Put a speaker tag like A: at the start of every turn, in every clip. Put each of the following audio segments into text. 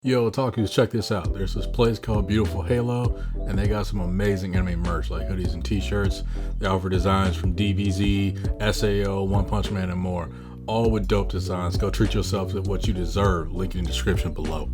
A: Yo, otakus, check this out. There's this place called Beautiful Halo, and they got some amazing anime merch like hoodies and t-shirts. They offer designs from DBZ, SAO, One Punch Man, and more. All with dope designs. Go treat yourself to what you deserve. Link in the description below.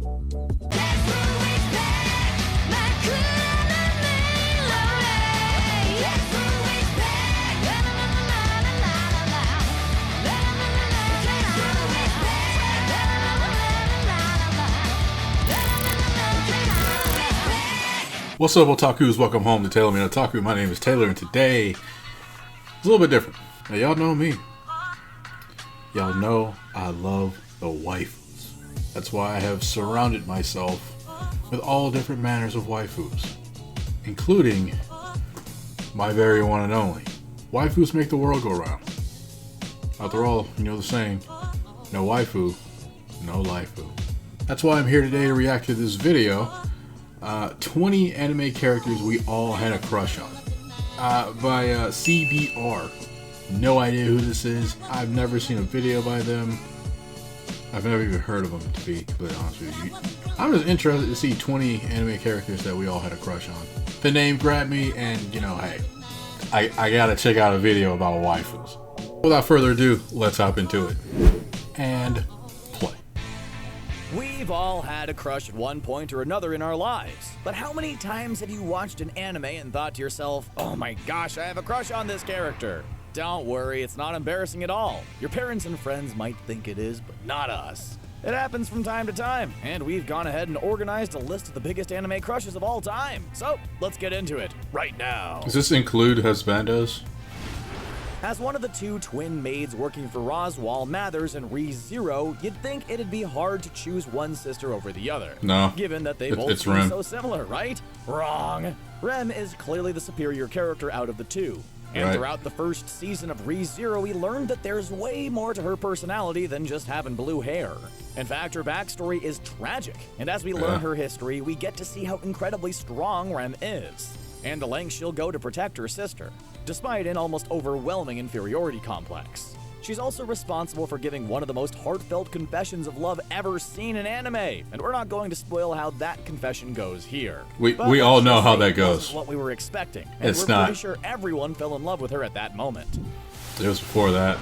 A: What's up, otakus? Welcome home to TaylorMadeOtaku. My name is Taylor, and today it's a little bit different. Now, y'all know me. Y'all know I love the waifus. That's why I have surrounded myself with all different manners of waifus, including my very one and only. Waifus make the world go round. After all, you know the saying, no waifu, no lifu. That's why I'm here today to react to this video. 20 anime characters we all had a crush on. By CBR. No idea who this is. I've never seen a video by them. I've never even heard of them, to be completely honest with you. I'm just interested to see 20 anime characters that we all had a crush on. The name grabbed me, and you know, hey, I gotta check out a video about waifus. Without further ado, let's hop into it. And play.
B: We've all had a crush at one point or another in our lives, but how many times have you watched an anime and thought to yourself, oh my gosh, I have a crush on this character? Don't worry, it's not embarrassing at all. Your parents and friends might think it is, but not us. It happens from time to time, and we've gone ahead and organized a list of the biggest anime crushes of all time. So, let's get into it right now.
A: Does this include husbandos?
B: As one of the two twin maids working for Roswell, Mathers and ReZero, you'd think it'd be hard to choose one sister over the other.
A: No.
B: Given that they both seem so similar, right? Wrong. Rem is clearly the superior character out of the two. And throughout the first season of ReZero, we learned that there's way more to her personality than just having blue hair. In fact, her backstory is tragic, and as we learn her history, we get to see how incredibly strong Rem is, and the lengths she'll go to protect her sister, despite an almost overwhelming inferiority complex. She's also responsible for giving one of the most heartfelt confessions of love ever seen in anime, and we're not going to spoil how that confession goes here.
A: We all know how that goes.
B: What we were expecting, and we're pretty sure everyone fell in love with her at that moment.
A: It was before that.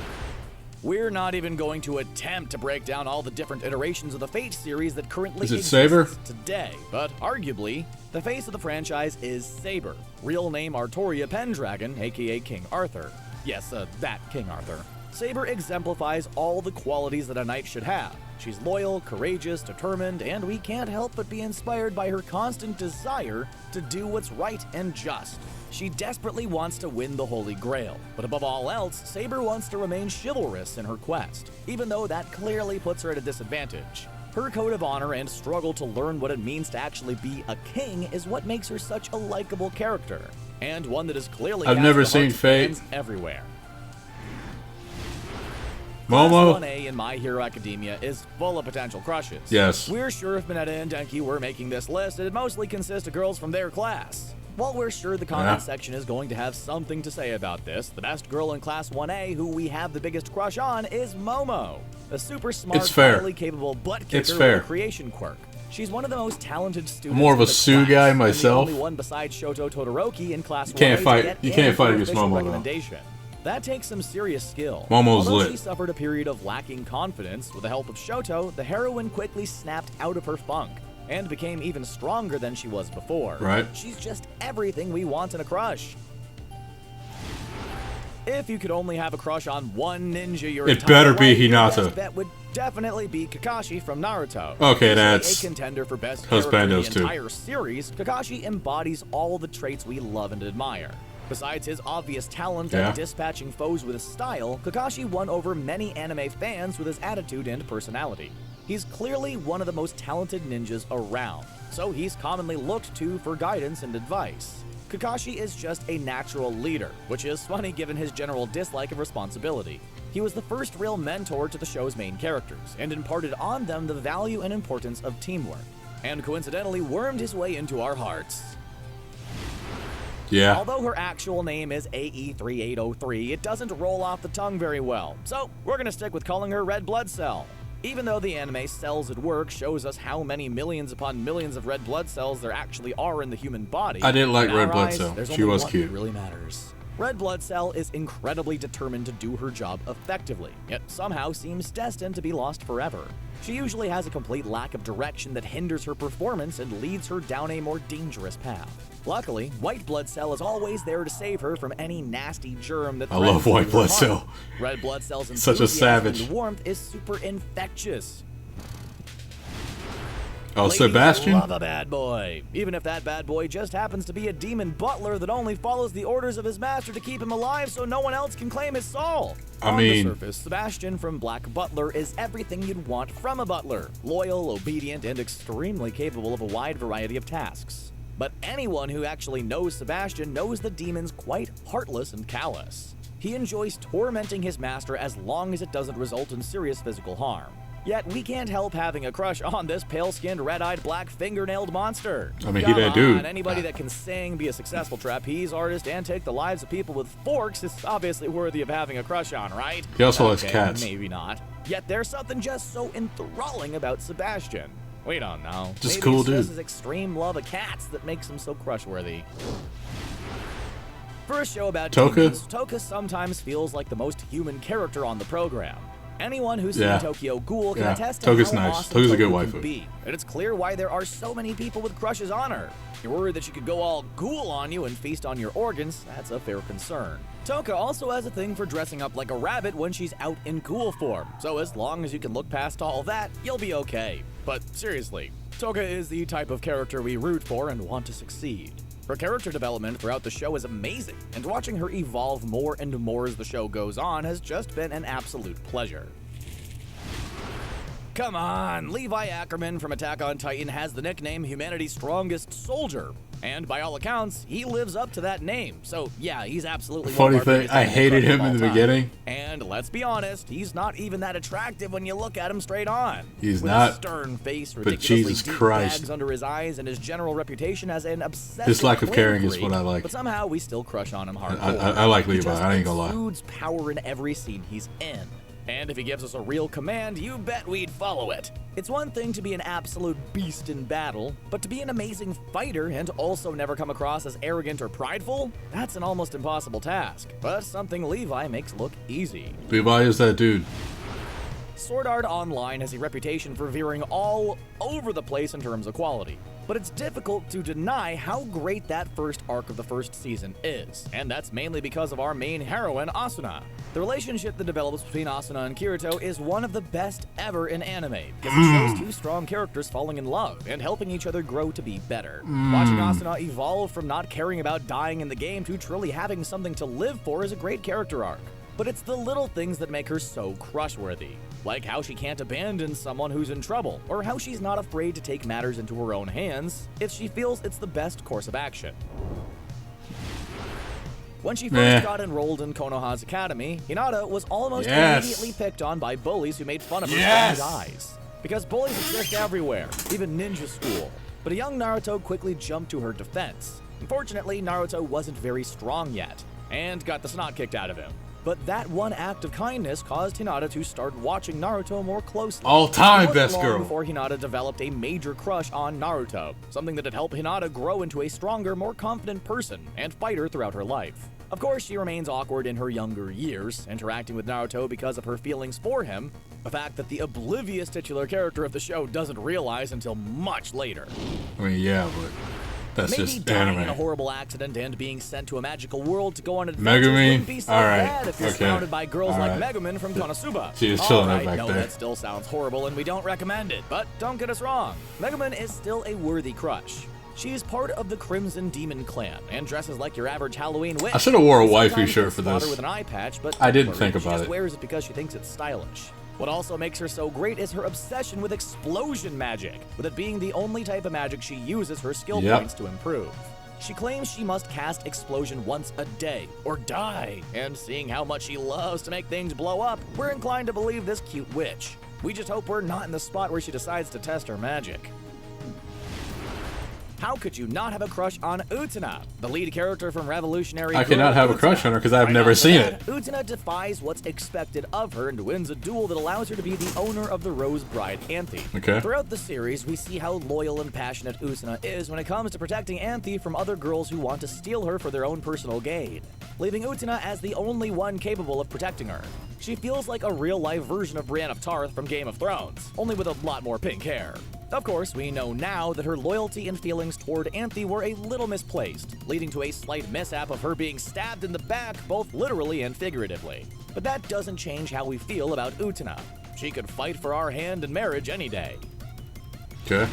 B: We're not even going to attempt to break down all the different iterations of the Fate series that currently
A: exists
B: Saber today, but arguably, the face of the franchise is Saber, real name Artoria Pendragon, aka King Arthur. Yes, that King Arthur. Saber exemplifies all the qualities that a knight should have. She's loyal, courageous, determined, and we can't help but be inspired by her constant desire to do what's right and just. She desperately wants to win the Holy Grail, but above all else, Saber wants to remain chivalrous in her quest, even though that clearly puts her at a disadvantage. Her code of honor and struggle to learn what it means to actually be a king is what makes her such a likable character, and one that is clearly
A: I've never seen Fate
B: everywhere.
A: Momo?
B: Class 1A in My Hero Academia is full of potential crushes.
A: Yes.
B: We're sure if Mineta and Denki were making this list, it'd mostly consist of girls from their class. While we're sure the comment section is going to have something to say about this, the best girl in Class 1A who we have the biggest crush on is Momo. A super smart, highly capable butt kicker with a creation quirk. She's one of the most talented students.
A: I'm more of a Sue guy myself.
B: The only one besides Shoto Todoroki in Class 1A.
A: You can't fight against Momo
B: though. That takes some serious skill.
A: Momo's
B: Although
A: lit.
B: She suffered a period of lacking confidence, with the help of Shoto, the heroine quickly snapped out of her funk and became even stronger than she was before.
A: Right.
B: She's just everything we want in a crush. If you could only have a crush on one ninja your entire life,
A: better be Hinata.
B: That would definitely be Kakashi from Naruto.
A: Okay, that's
B: a contender for best character in the entire series. Kakashi embodies all the traits we love and admire. Besides his obvious talent at dispatching foes with style, Kakashi won over many anime fans with his attitude and personality. He's clearly one of the most talented ninjas around, so he's commonly looked to for guidance and advice. Kakashi is just a natural leader, which is funny given his general dislike of responsibility. He was the first real mentor to the show's main characters, and imparted on them the value and importance of teamwork, and coincidentally wormed his way into our hearts.
A: Yeah.
B: Although her actual name is AE3803, it doesn't roll off the tongue very well, so we're gonna stick with calling her Red Blood Cell. Even though the anime Cells at Work shows us how many millions upon millions of red blood cells there actually are in the human body,
A: I didn't like
B: in
A: Red
B: our
A: Blood
B: eyes,
A: Cell.
B: there's
A: She
B: only
A: was
B: one
A: cute.
B: that really matters. Red blood cell is incredibly determined to do her job effectively, yet somehow seems destined to be lost forever. She usually has a complete lack of direction that hinders her performance and leads her down a more dangerous path. Luckily, white blood cell is always there to save her from any nasty germ that
A: I love
B: threatens to
A: white
B: do
A: blood
B: her
A: cell.
B: harm. Red blood cell's
A: Such a
B: enthusiasm
A: savage.
B: and warmth is super infectious.
A: Oh,
B: Ladies
A: Sebastian?
B: love a bad boy, even if that bad boy just happens to be a demon butler that only follows the orders of his master to keep him alive so no one else can claim his soul. On the surface, Sebastian from Black Butler is everything you'd want from a butler. Loyal, obedient, and extremely capable of a wide variety of tasks. But anyone who actually knows Sebastian knows the demon's quite heartless and callous. He enjoys tormenting his master as long as it doesn't result in serious physical harm. Yet we can't help having a crush on this pale-skinned, red-eyed, black-fingernailed monster.
A: I mean,
B: Come
A: he that
B: on,
A: dude.
B: anybody that can sing, be a successful trapeze artist, and take the lives of people with forks is obviously worthy of having a crush on, right?
A: He also likes cats.
B: Maybe not. Yet there's something just so enthralling about Sebastian. We don't know.
A: Just
B: Maybe
A: cool
B: it's
A: dude.
B: just his extreme love of cats that makes him so crush-worthy. For a show about
A: Toka?
B: demons, Toka sometimes feels like the most human character on the program. Anyone who's seen
A: Yeah.
B: Tokyo Ghoul can
A: Yeah.
B: attest to
A: Toka's
B: how
A: nice.
B: awesome
A: Toka's a good
B: Toka
A: waifu.
B: can be. And it's clear why there are so many people with crushes on her. You're worried that she could go all ghoul on you and feast on your organs. That's a fair concern. Toka also has a thing for dressing up like a rabbit when she's out in ghoul form. So as long as you can look past all that, you'll be okay. But seriously, Toka is the type of character we root for and want to succeed. Her character development throughout the show is amazing, and watching her evolve more and more as the show goes on has just been an absolute pleasure. Come on, Levi Ackerman from Attack on Titan has the nickname Humanity's Strongest Soldier, and by all accounts, he lives up to that name. So yeah, he's absolutely one
A: Funny
B: of our
A: thing,
B: biggest
A: I
B: anime
A: hated
B: crushes
A: him
B: of
A: in the
B: all time.
A: beginning.
B: And let's be honest, he's not even that attractive when you look at him straight on.
A: He's
B: With
A: not,
B: a stern face,
A: but
B: ridiculously
A: Jesus
B: deep
A: Christ.
B: bags under his eyes, and his general reputation as an obsessive
A: His lack of
B: clean
A: caring is
B: freak,
A: what I like.
B: But somehow we still crush on him hardcore.
A: I like
B: He
A: Levi,
B: just
A: I ain't gonna lie.
B: exudes power in every scene he's in. And if he gives us a real command, you bet we'd follow it. It's one thing to be an absolute beast in battle, but to be an amazing fighter and also never come across as arrogant or prideful, that's an almost impossible task, but something Levi makes look easy.
A: Levi is that dude.
B: Sword Art Online has a reputation for veering all over the place in terms of quality, but it's difficult to deny how great that first arc of the first season is, and that's mainly because of our main heroine, Asuna. The relationship that develops between Asuna and Kirito is one of the best ever in anime, because it shows two strong characters falling in love and helping each other grow to be better. Watching Asuna evolve from not caring about dying in the game to truly having something to live for is a great character arc. But it's the little things that make her so crush-worthy, like how she can't abandon someone who's in trouble, or how she's not afraid to take matters into her own hands if she feels it's the best course of action. When she first got enrolled in Konoha's academy, Hinata was almost immediately picked on by bullies who made fun of her strong eyes. Because bullies exist everywhere, even ninja school. But a young Naruto quickly jumped to her defense. Unfortunately, Naruto wasn't very strong yet, and got the snot kicked out of him. But that one act of kindness caused Hinata to start watching Naruto more closely.
A: All-time
B: It wasn't
A: best
B: long
A: girl.
B: before Hinata developed a major crush on Naruto, something that had helped Hinata grow into a stronger, more confident person and fighter throughout her life. Of course, she remains awkward in her younger years, interacting with Naruto because of her feelings for him, a fact that the oblivious titular character of the show doesn't realize until much later.
A: I mean, yeah, but that's
B: Maybe
A: just
B: dying in a
A: anime.
B: horrible accident and being sent to a magical world to go on adventures
A: Megumi?
B: wouldn't be so
A: Alright,
B: bad if you're
A: okay.
B: surrounded by girls like
A: Alright.
B: Megumin from Konosuba.
A: She was chilling
B: Alright,
A: back
B: no,
A: there.
B: that still sounds horrible and we don't recommend it, but don't get us wrong. Megumin is still a worthy crush. She is part of the Crimson Demon clan and dresses like your average Halloween witch.
A: I should have wore a waifu
B: Sometimes
A: shirt
B: she'll
A: for
B: spot
A: this.
B: her with an eye patch, but
A: I didn't
B: don't
A: think
B: worry, she
A: about
B: just
A: it.
B: wears it because she thinks it's stylish. What also makes her so great is her obsession with explosion magic, with it being the only type of magic she uses her skill points to improve. She claims she must cast explosion once a day, or die, and seeing how much she loves to make things blow up, we're inclined to believe this cute witch. We just hope we're not in the spot where she decides to test her magic. How could you not have a crush on Utena, the lead character from Revolutionary
A: I cannot have a crush on her because I've never seen it.
B: Utena defies what's expected of her and wins a duel that allows her to be the owner of the Rose Bride Anthe.
A: Okay.
B: Throughout the series, we see how loyal and passionate Utena is when it comes to protecting Anthe from other girls who want to steal her for their own personal gain, leaving Utena as the only one capable of protecting her. She feels like a real-life version of Brienne of Tarth from Game of Thrones, only with a lot more pink hair. Of course, we know now that her loyalty and feelings toward Anthe were a little misplaced, leading to a slight mishap of her being stabbed in the back, both literally and figuratively. But that doesn't change how we feel about Utena. She could fight for our hand in marriage any day.
A: Okay.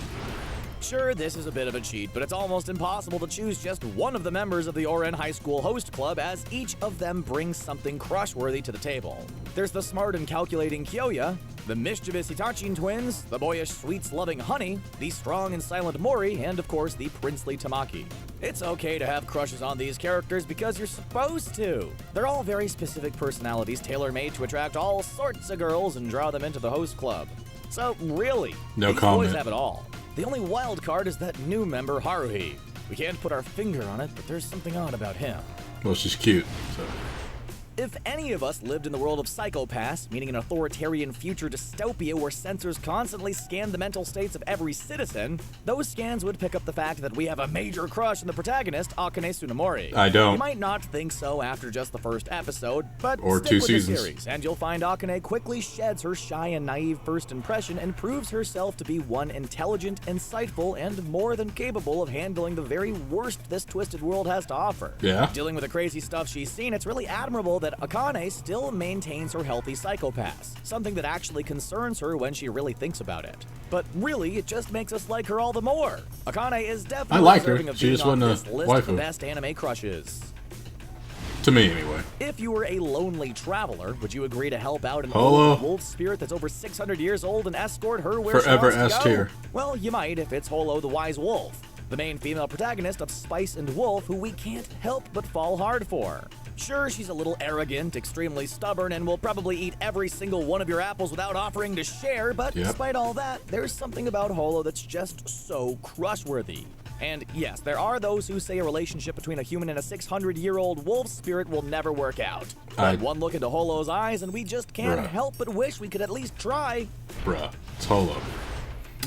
B: Sure, this is a bit of a cheat, but it's almost impossible to choose just one of the members of the Oren High School Host Club, as each of them brings something crush-worthy to the table. There's the smart and calculating Kyoya, the mischievous Hitachin twins, the boyish sweets-loving Honey, the strong and silent Mori, and of course the princely Tamaki. It's okay to have crushes on these characters because you're supposed to. They're all very specific personalities tailor-made to attract all sorts of girls and draw them into the host club. So really,
A: no
B: these
A: comment.
B: boys have it all. The only wild card is that new member, Haruhi. We can't put our finger on it, but there's something odd about him.
A: Well, she's cute, so.
B: If any of us lived in the world of Psychopaths, meaning an authoritarian future dystopia where sensors constantly scan the mental states of every citizen, those scans would pick up the fact that we have a major crush on the protagonist, Akane Tsunemori.
A: I don't.
B: You might not think so after just the first episode, but
A: or
B: stick
A: 2
B: with
A: seasons.
B: the series, and you'll find Akane quickly sheds her shy and naive first impression and proves herself to be one intelligent, insightful, and more than capable of handling the very worst this twisted world has to offer.
A: Yeah.
B: Dealing with the crazy stuff she's seen, it's really admirable that Akane still maintains her healthy psychopaths, something that actually concerns her when she really thinks about it. But really, it just makes us like her all the more. Akane is definitely deserving of being on this list of the best anime crushes.
A: To me, anyway.
B: If you were a lonely traveler, would you agree to help out an
A: Holo.
B: old wolf spirit that's over 600 years old and escort her where
A: Forever
B: she wants to go?
A: S-tier.
B: Well, you might if it's Holo the Wise Wolf, the main female protagonist of Spice and Wolf, who we can't help but fall hard for. Sure, she's a little arrogant, extremely stubborn, and will probably eat every single one of your apples without offering to share, but despite all that, there's something about Holo that's just so crush-worthy. And yes, there are those who say a relationship between a human and a 600-year-old wolf spirit will never work out. But one look into Holo's eyes and we just can't help but wish we could at least try.
A: Bruh, it's Holo.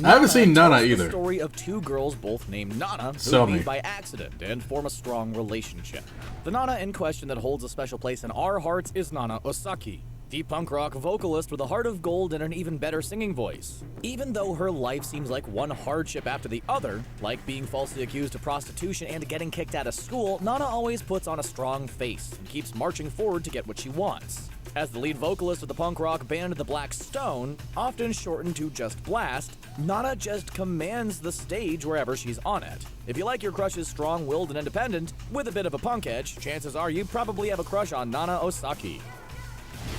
A: I haven't seen Nana either.
B: The story of two girls both named Nana who meet by accident and form a strong relationship. The Nana in question that holds a special place in our hearts is Nana Osaki, the punk rock vocalist with a heart of gold and an even better singing voice. Even though her life seems like one hardship after the other, like being falsely accused of prostitution and getting kicked out of school, Nana always puts on a strong face and keeps marching forward to get what she wants. As the lead vocalist of the punk rock band The Black Stone, often shortened to just Blast, Nana just commands the stage wherever she's on it. If you like your crushes strong-willed and independent, with a bit of a punk edge, chances are you probably have a crush on Nana Osaki.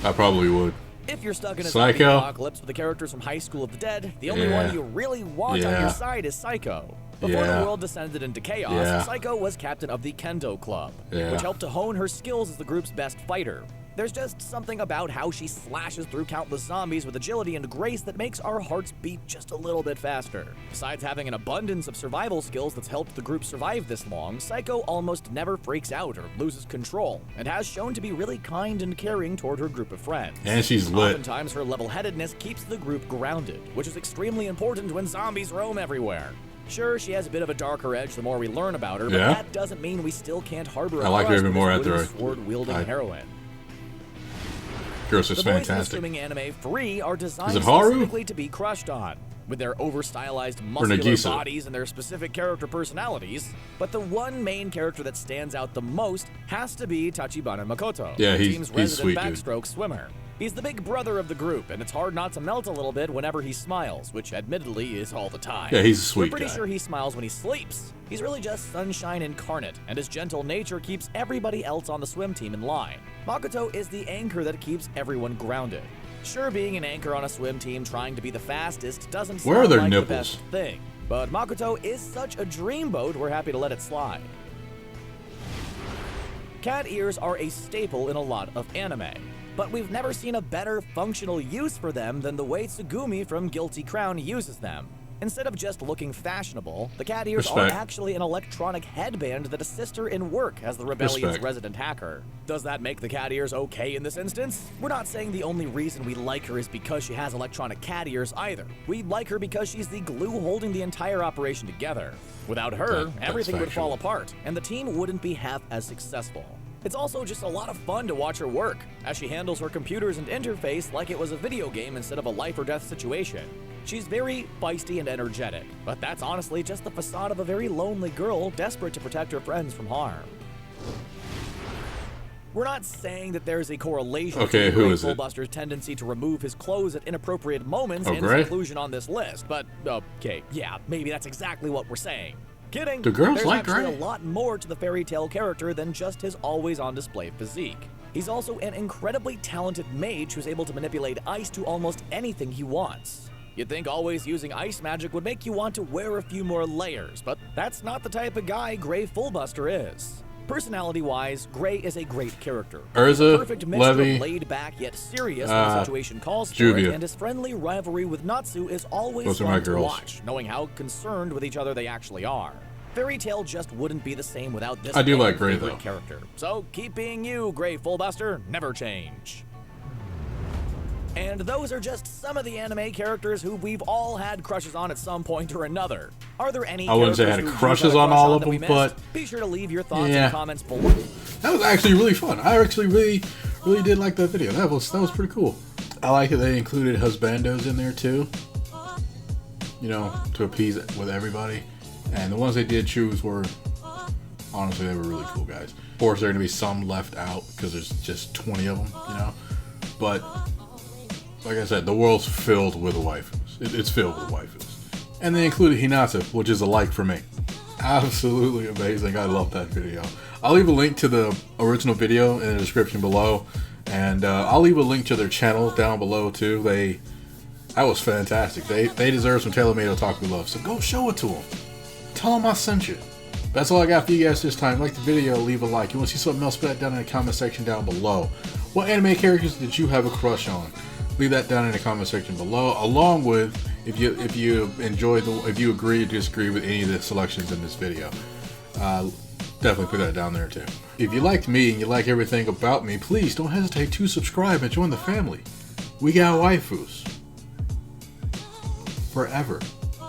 A: I probably would.
B: If you're stuck in a zombie apocalypse with the characters from High School of the Dead, the only one you really want on your side is Psycho. Before the world descended into chaos, Psycho was captain of the Kendo Club, which helped to hone her skills as the group's best fighter. There's just something about how she slashes through countless zombies with agility and grace that makes our hearts beat just a little bit faster. Besides having an abundance of survival skills that's helped the group survive this long, Psycho almost never freaks out or loses control, and has shown to be really kind and caring toward her group of friends.
A: And she's lit.
B: Oftentimes her level-headedness keeps the group grounded, which is extremely important when zombies roam everywhere. Sure, she has a bit of a darker edge the more we learn about her, but that doesn't mean we still can't harbor a crush with this sword-wielding heroine.
A: Girls is fantastic.
B: The boys in the swimming anime Free are designed specifically to be crushed on, with their over-stylized muscular bodies and their specific character personalities, but the one main character that stands out the most has to be Tachibana Makoto, the team's resident backstroke swimmer. He's the big brother of the group, and it's hard not to melt a little bit whenever he smiles, which admittedly is all the time.
A: Yeah, he's a sweet guy.
B: We're pretty sure he smiles when he sleeps. He's really just sunshine incarnate, and his gentle nature keeps everybody else on the swim team in line. Makoto is the anchor that keeps everyone grounded. Sure, being an anchor on a swim team trying to be the fastest doesn't sound like the best thing, but Makoto is such a dreamboat, we're happy to let it slide. Cat ears are a staple in a lot of anime, but we've never seen a better functional use for them than the way Tsugumi from Guilty Crown uses them. Instead of just looking fashionable, the cat ears
A: Respect.
B: are actually an electronic headband that assists her in work as the rebellion's
A: Respect.
B: resident hacker. Does that make the cat ears okay in this instance? We're not saying the only reason we like her is because she has electronic cat ears either. We like her because she's the glue holding the entire operation together. Without her,
A: That's
B: everything would
A: factual.
B: fall apart, and the team wouldn't be half as successful. It's also just a lot of fun to watch her work, as she handles her computers and interface like it was a video game instead of a life or death situation. She's very feisty and energetic, but that's honestly just the facade of a very lonely girl desperate to protect her friends from harm. We're not saying that there's a correlation
A: Okay,
B: between
A: who
B: Gray
A: is it?
B: Fullbuster's tendency to remove his clothes at inappropriate moments
A: Oh,
B: and his
A: Gray?
B: inclusion on this list, but okay, yeah, maybe that's exactly what we're saying. Kidding.
A: Do girls
B: There's
A: like
B: actually
A: Gray?
B: a lot more to the fairy tale character than just his always on display physique. He's also an incredibly talented mage who's able to manipulate ice to almost anything he wants. You'd think always using ice magic would make you want to wear a few more layers, but that's not the type of guy Gray Fullbuster is. Personality-wise, Gray is a great character.
A: Urza,
B: A perfect mixture
A: Levi,
B: of laid-back yet serious when the situation calls for
A: Juvia.
B: it, and his friendly rivalry with Natsu is always
A: Those are my
B: fun to
A: girls.
B: watch, knowing how concerned with each other they actually are. Fairy Tail just wouldn't be the same without this
A: I do
B: fan
A: like Gray,
B: favorite
A: though.
B: character. So keep being you, Gray Fullbuster, never change. And those are just some of the anime characters who we've all had crushes on at some point or another. Are there any
A: I wouldn't say I
B: characters
A: had
B: who
A: crushes
B: you've had a
A: on
B: crush
A: all of
B: that we
A: them,
B: missed?
A: but
B: Be sure to leave your thoughts in
A: yeah.
B: the comments below.
A: That was actually really fun. I actually really did like that video. That was pretty cool. I like that they included husbandos in there too. You know, to appease with everybody. And the ones they did choose were, honestly, they were really cool guys. Of course, there are going to be some left out because there's just 20 of them, you know. But, like I said, the world's filled with waifus. It's filled with waifus. And they included Hinata, which is a like for me. Absolutely amazing. I love that video. I'll leave a link to the original video in the description below. And I'll leave a link to their channel down below too. That was fantastic. They deserve some TaylorMadeOtaku love. So go show it to them. Tell them I sent you. That's all I got for you guys this time. Like the video, leave a like. You want to see something else, put that down in the comment section down below. What anime characters did you have a crush on? Leave that down in the comment section below. Along with if you enjoyed if you agree or disagree with any of the selections in this video. Definitely put that down there too. If you liked me and you like everything about me, please don't hesitate to subscribe and join the family. We got waifus forever.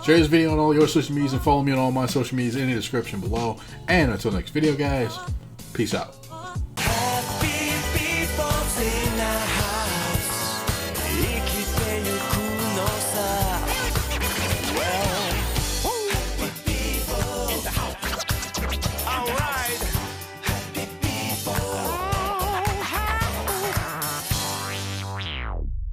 A: Share this video on all your social medias and follow me on all my social medias in the description below. And until next video, guys, peace out.